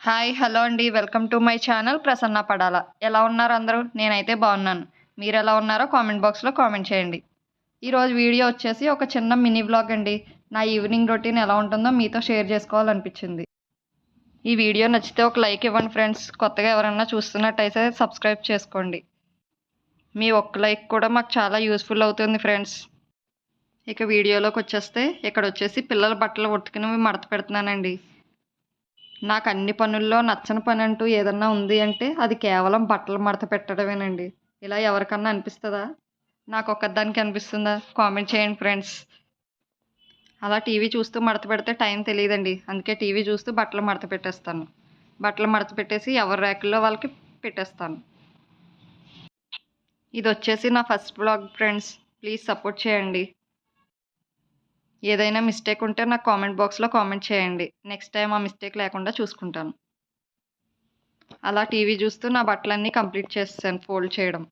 Hi hello అండి. Welcome to my channel Prasanna Padala. ఎలా ఉన్నారు అందరూ? నేనైతే బాగున్నాను. మీరు ఎలా ఉన్నారో కామెంట్ బాక్స్లో కామెంట్ చేయండి. ఈరోజు వీడియో వచ్చేసి ఒక చిన్న మినీ వ్లాగ్ అండి. నా ఈవినింగ్ రొటీన్ ఎలా ఉంటుందో మీతో షేర్ చేసుకోవాలనిపించింది. ఈ వీడియో నచ్చితే ఒక లైక్ ఇవ్వండి ఫ్రెండ్స్. కొత్తగా ఎవరైనా చూస్తున్నట్టయితే సబ్స్క్రైబ్ చేసుకోండి. మీ ఒక్క లైక్ కూడా మాకు చాలా యూస్ఫుల్ అవుతుంది ఫ్రెండ్స్. ఇక వీడియోలోకి వచ్చేస్తే ఇక్కడ వచ్చేసి పిల్లల బట్టలు ఉతికినవి మడత పెడుతున్నానండి. నాకు అన్ని పనుల్లో నచ్చని పని అంటూ ఏదన్నా ఉంది అంటే అది కేవలం బట్టలు మడత పెట్టడమేనండి. ఇలా ఎవరికన్నా అనిపిస్తుందా? నాకు ఒక్కదానికి అనిపిస్తుందా? కామెంట్ చేయండి ఫ్రెండ్స్. అలా టీవీ చూస్తూ మడత పెడితే టైం తెలియదండి. అందుకే టీవీ చూస్తూ బట్టలు మడత పెట్టేస్తాను. బట్టలు మడత పెట్టేసి ఎవరి ర్యాకుల్లో వాళ్ళకి పెట్టేస్తాను. ఇది వచ్చేసి నా first blog friends. Please support చేయండి. ఏదైనా మిస్టేక్ ఉంటే నాకు కామెంట్ బాక్స్లో కామెంట్ చేయండి. నెక్స్ట్ టైం ఆ మిస్టేక్ లేకుండా చూసుకుంటాను. అలా టీవీ చూస్తూ నా బట్టలన్నీ కంప్లీట్ చేసేసాను ఫోల్డ్ చేయడం.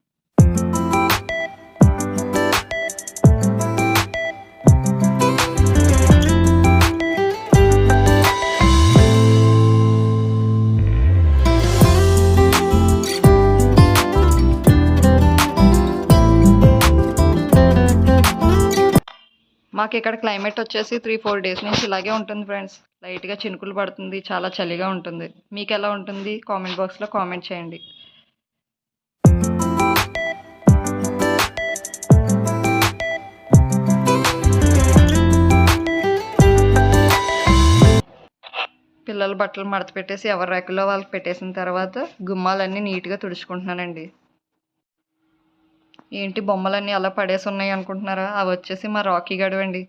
మాకు ఇక్కడ క్లైమేట్ వచ్చేసి 3-4 డేస్ నుంచి ఇలాగే ఉంటుంది ఫ్రెండ్స్. లైట్గా చినుకులు పడుతుంది, చాలా చలిగా ఉంటుంది. మీకు ఎలా ఉంటుంది? కామెంట్ బాక్స్లో కామెంట్ చేయండి. పిల్లల బట్టలు మడత పెట్టేసి ఎవరి ర్యాకుల్లో వాళ్ళకి పెట్టేసిన తర్వాత గుమ్మాలన్నీ నీట్గా తుడుచుకుంటున్నానండి. ఏంటి బొమ్మలన్నీ అలా పడేసి ఉన్నాయి అనుకుంటున్నారా? అవి వచ్చేసి మా రాకీ గడు అండి.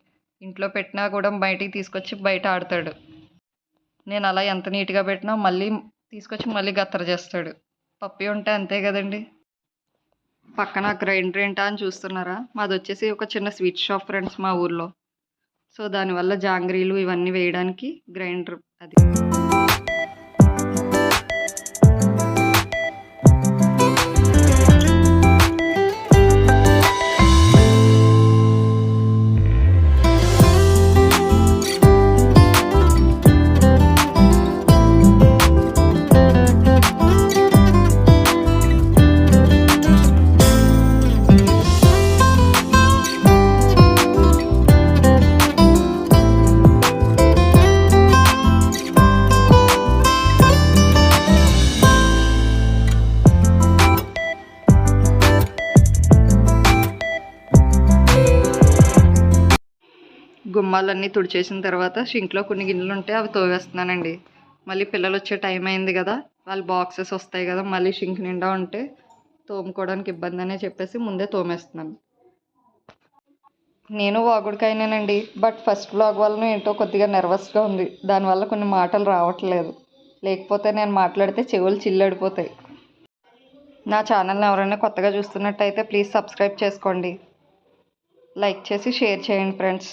ఇంట్లో పెట్టినా కూడా బయటికి తీసుకొచ్చి బయట ఆడతాడు. నేను అలా ఎంత నీట్గా పెట్టినా మళ్ళీ తీసుకొచ్చి మళ్ళీ గత్తర చేస్తాడు. పప్పి ఉంటే అంతే కదండి. పక్కన గ్రైండర్ ఏంటా అని చూస్తున్నారా? మాది వచ్చేసి ఒక చిన్న స్వీట్ షాప్ ఫ్రెండ్స్ మా ఊర్లో. సో దానివల్ల జాంగ్రీలు ఇవన్నీ వేయడానికి గ్రైండర్ అది. గుమ్మాలన్నీ తుడిచేసిన తర్వాత షింక్లో కొన్ని గిన్నెలు ఉంటే అవి తోవేస్తున్నానండి. మళ్ళీ పిల్లలు వచ్చే టైం అయింది కదా, వాళ్ళ బాక్సెస్ వస్తాయి కదా, మళ్ళీ షింక్ నిండా ఉంటే తోముకోవడానికి ఇబ్బంది అనే చెప్పేసి ముందే తోమేస్తున్నాను. నేను వాగుడికాయనేనండి. బట్ ఫస్ట్ వ్లాగ్ వల్ల ఏంటో కొద్దిగా నర్వస్గా ఉంది. దానివల్ల కొన్ని మాటలు రావట్లేదు. లేకపోతే నేను మాట్లాడితే చెవులు చిల్లడిపోతాయి. నా ఛానల్ని ఎవరైనా కొత్తగా చూస్తున్నట్టయితే ప్లీజ్ సబ్స్క్రైబ్ చేసుకోండి. లైక్ చేసి షేర్ చేయండి ఫ్రెండ్స్.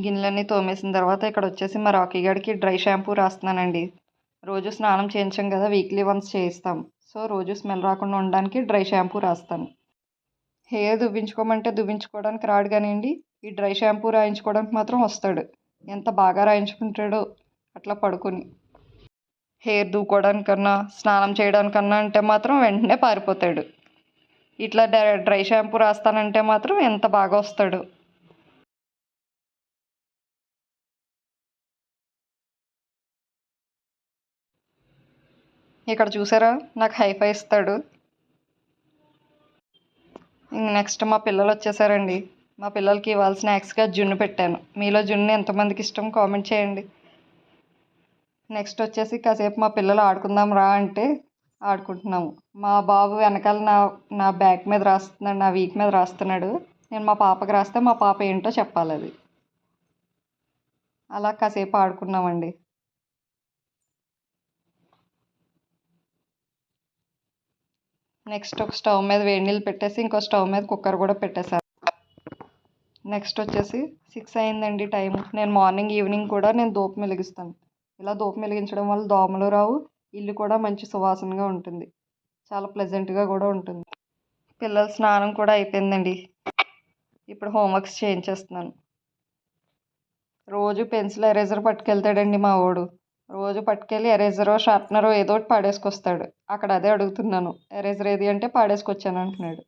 గిన్నెలన్నీ తోమేసిన తర్వాత ఇక్కడ వచ్చేసి మా రాకీ గడికి డ్రై షాంపూ రాస్తున్నానండి. రోజు స్నానం చేయించాం కదా, వీక్లీ వన్స్ చేయిస్తాం. సో రోజు స్మెల్ రాకుండా ఉండడానికి డ్రై షాంపూ రాస్తాను. హెయిర్ దువ్వించుకోమంటే దువ్వించుకోవడానికి రాడు కానివ్వండి, ఈ డ్రై షాంపూ రాయించుకోవడానికి మాత్రం వస్తాడు. ఎంత బాగా రాయించుకుంటాడో అట్లా పడుకొని. హెయిర్ దువ్వుకోవడానికన్నా స్నానం చేయడానికన్నా అంటే మాత్రం వెంటనే పారిపోతాడు. ఇట్లా డ్రై షాంపూ రాస్తానంటే మాత్రం ఎంత బాగా వస్తాడు. ఇక్కడ చూసారా, నాకు హైఫై ఇస్తాడు. నెక్స్ట్ మా పిల్లలు వచ్చేసారండి. మా పిల్లలకి ఇవాళ స్నాక్స్గా జున్ను పెట్టాను. మీలో జున్ను ఎంతమందికి ఇష్టం కామెంట్ చేయండి. నెక్స్ట్ వచ్చేసి కాసేపు మా పిల్లలు ఆడుకుందాం రా అంటే ఆడుకుంటున్నాము. మా బాబు వెనకాల నా బ్యాక్ మీద రాస్తున్నాడు, నా వీక్ మీద రాస్తున్నాడు. నేను మా పాపకి రాస్తే మా పాప ఏంటో చెప్పాలి అది. అలా కాసేపు ఆడుకున్నామండి. నెక్స్ట్ ఒక స్టవ్ మీద వేడి నీళ్ళు పెట్టేసి ఇంకో స్టవ్ మీద కుక్కర్ కూడా పెట్టేశాను. నెక్స్ట్ వచ్చేసి 6 అయిందండి టైం. నేను మార్నింగ్ ఈవినింగ్ కూడా నేను ధూపం వెలిగిస్తాను. ఇలా ధూపం వెలిగించడం వల్ల దోమలు రావు, ఇల్లు కూడా మంచి సువాసనగా ఉంటుంది, చాలా ప్లెజెంట్గా కూడా ఉంటుంది. పిల్లల స్నానం కూడా అయిపోయిందండి. ఇప్పుడు హోంవర్క్స్ చేయించేస్తున్నాను. రోజు పెన్సిల్ ఎరేజర్ పట్టుకెళ్తాడండి మా వాడు. రోజు పట్టుకెళ్ళి ఎరేజరో షార్ప్నరో ఏదో ఒకటి పాడేసుకొస్తాడు. అక్కడ అదే అడుగుతున్నాను, ఎరేజర్ ఏది అంటే పాడేసుకొచ్చాను అంటున్నాడు.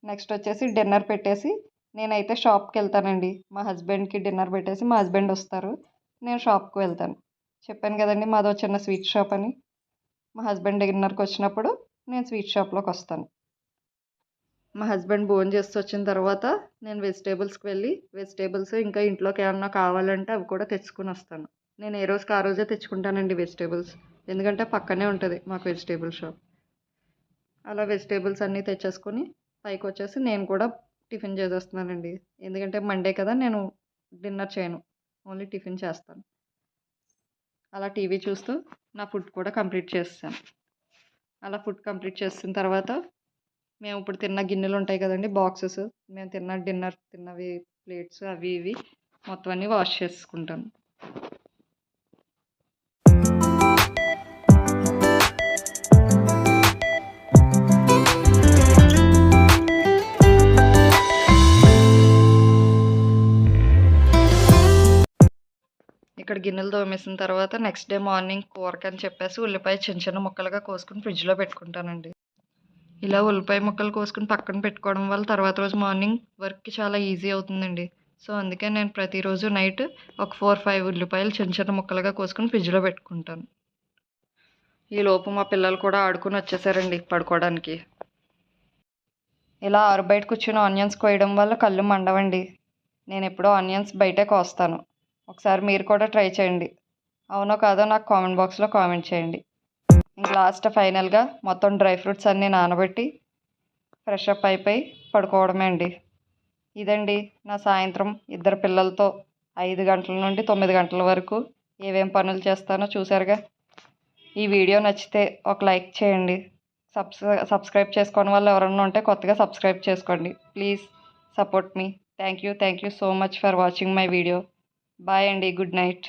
నెక్స్ట్ వచ్చేసి డిన్నర్ పెట్టేసి నేనైతే షాప్కి వెళ్తానండి. మా హస్బెండ్కి డిన్నర్ పెట్టేసి మా హస్బెండ్ వస్తారు, నేను షాప్కి వెళ్తాను. చెప్పాను కదండి మాదో చిన్న స్వీట్ షాప్ అని. మా హస్బెండ్ డిన్నర్కి వచ్చినప్పుడు నేను స్వీట్ షాప్లోకి వస్తాను. మా హస్బెండ్ భోజనం చేసి వచ్చిన తర్వాత నేను వెజిటేబుల్స్కి వెళ్ళి వెజిటేబుల్స్ ఇంకా ఇంట్లోకి ఏమన్నా కావాలంటే అవి కూడా తెచ్చుకొని వస్తాను. నేను ఏ రోజుకి ఆ రోజే తెచ్చుకుంటానండి వెజిటేబుల్స్, ఎందుకంటే పక్కనే ఉంటుంది మాకు వెజిటేబుల్ షాప్. అలా వెజిటేబుల్స్ అన్నీ తెచ్చేసుకొని పైకి వచ్చేసి నేను కూడా టిఫిన్ చేసేస్తున్నానండి. ఎందుకంటే మండే కదా, నేను డిన్నర్ చేయను, ఓన్లీ టిఫిన్ చేస్తాను. అలా టీవీ చూస్తూ నా ఫుడ్ కూడా కంప్లీట్ చేస్తాను. అలా ఫుడ్ కంప్లీట్ చేసిన తర్వాత మేము ఇప్పుడు తిన్న గిన్నెలు ఉంటాయి కదండి, బాక్సెస్, మేము తిన్న డిన్నర్ తిన్నవి ప్లేట్స్ అవి ఇవి మొత్తం అన్నీ వాష్ చేసుకుంటాను. ఇక్కడ గిన్నెలు తోమేసిన తర్వాత నెక్స్ట్ డే మార్నింగ్ కూరకని చెప్పేసి ఉల్లిపాయ చిన్న చిన్న ముక్కలుగా కోసుకుని ఫ్రిడ్జ్లో పెట్టుకుంటానండి. ఇలా ఉల్లిపాయ ముక్కలు కోసుకుని పక్కన పెట్టుకోవడం వల్ల తర్వాత రోజు మార్నింగ్ వర్క్కి చాలా ఈజీ అవుతుందండి. సో అందుకే నేను ప్రతిరోజు నైట్ ఒక 4-5 ఉల్లిపాయలు చిన్న చిన్న ముక్కలుగా కోసుకుని ఫ్రిడ్జ్లో పెట్టుకుంటాను. ఈలోపు మా పిల్లలు కూడా ఆడుకుని వచ్చేసారండి పడుకోవడానికి. ఇలా ఆరుబయట కూర్చుని ఆనియన్స్ కోయడం వల్ల కళ్ళు మండవండి. నేను ఎప్పుడూ ఆనియన్స్ బయటే కోస్తాను. ఒకసారి మీరు కూడా ట్రై చేయండి. అవునో కాదో నాకు కామెంట్ బాక్స్లో కామెంట్ చేయండి. ఇంక లాస్ట్ ఫైనల్గా మొత్తం డ్రై ఫ్రూట్స్ అన్నీ నానబెట్టి ఫ్రెష్ అప్ అయిపోయి పడుకోవడమే అండి. ఇదండి నా సాయంత్రం ఇద్దరు పిల్లలతో 5 గంటల నుండి 9 గంటల వరకు ఏమేం పనులు చేస్తానో చూసారుగా. ఈ వీడియో నచ్చితే ఒక లైక్ చేయండి. సబ్స్క్రైబ్ చేసుకోని వాళ్ళు ఎవరన్నా ఉంటే కొత్తగా సబ్స్క్రైబ్ చేసుకోండి. Please support me. Thank you so much for watching my video. Bye అండి, గుడ్ నైట్.